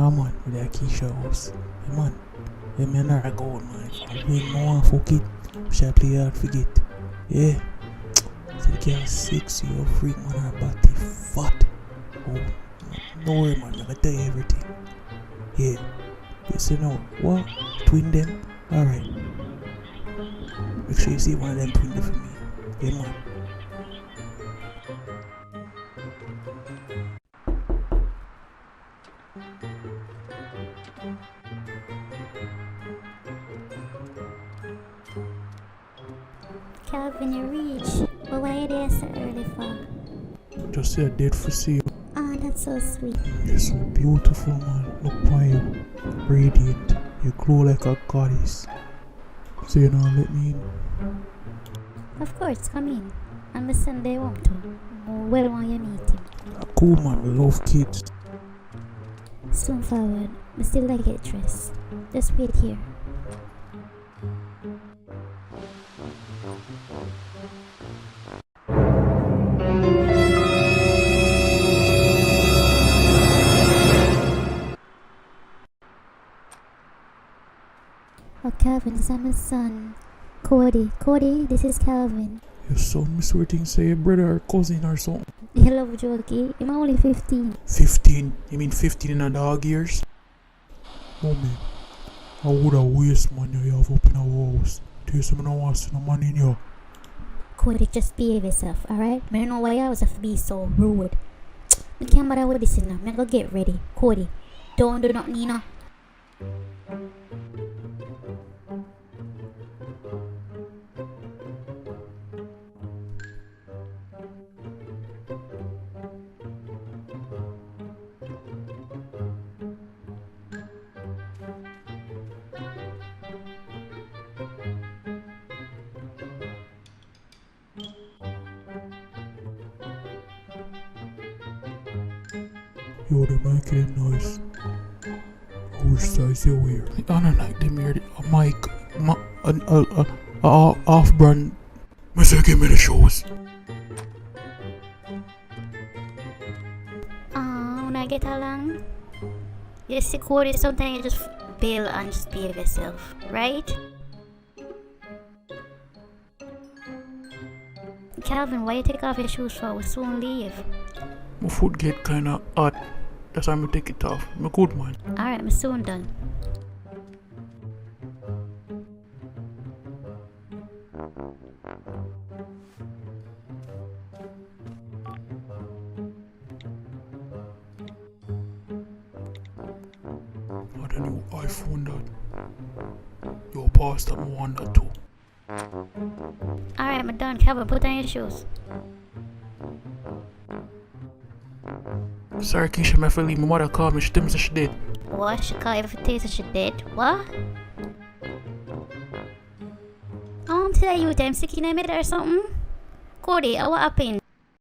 Ah man, with the Keisha house. Hey man, hey man, I go out man. I'm playing more, fuck it. Shall I play hard, forget. Yeah. So the girl sexy, you freak man, her body fat. Oh, no worry man, I'm gonna tell you everything. Yeah. Yes or no? What? Twin them? Alright. Make sure you see one of them twin them for me. Yeah man. Calvin, you reach. But why are you there so early for? Just say I did for see you. Oh, that's so sweet. You're so beautiful man. Look on you. Radiant. You glow like a goddess. So you know let me in. Of course, come in. I'm a Sunday home too. Well, want you meeting. Cool man, we love kids. Soon forward, I still like get dressed. Just wait here. Oh, Calvin, this is my son. Cody, this is Calvin. Your son, Miss Worthing, say your brother or cousin or something. You love jokey. I'm only 15. 15? You mean 15 in a dog years? No man. I would have waste money you have up in a house. Tell you something I want to see no money in you. Cody, just behave yourself, alright? I don't know why I was have to be so rude. I can't bother with this now. I'm gonna go get ready. Cody, don't do nothing, you know. Yo, they making it nice. Which size you wear? I don't like them here. A mic, off-brand. I say give me the shoes. When I get along, you see Cody, sometimes you just bail and just behave yourself, right? Calvin, why you take off your shoes for? We'll soon leave. My foot get kinda hot. That's why I'm take it off. I'm a good man. Alright, I'm soon done. What a new iPhone that. Your pastor, I want that too. Alright, I'm done. Calvin, put on your shoes. Sorry, Keisha, my family, my mother called me. She told me she dead. What? She called everything so she dead? What? Tell you I'm sick in the middle or something? Cody, what happened?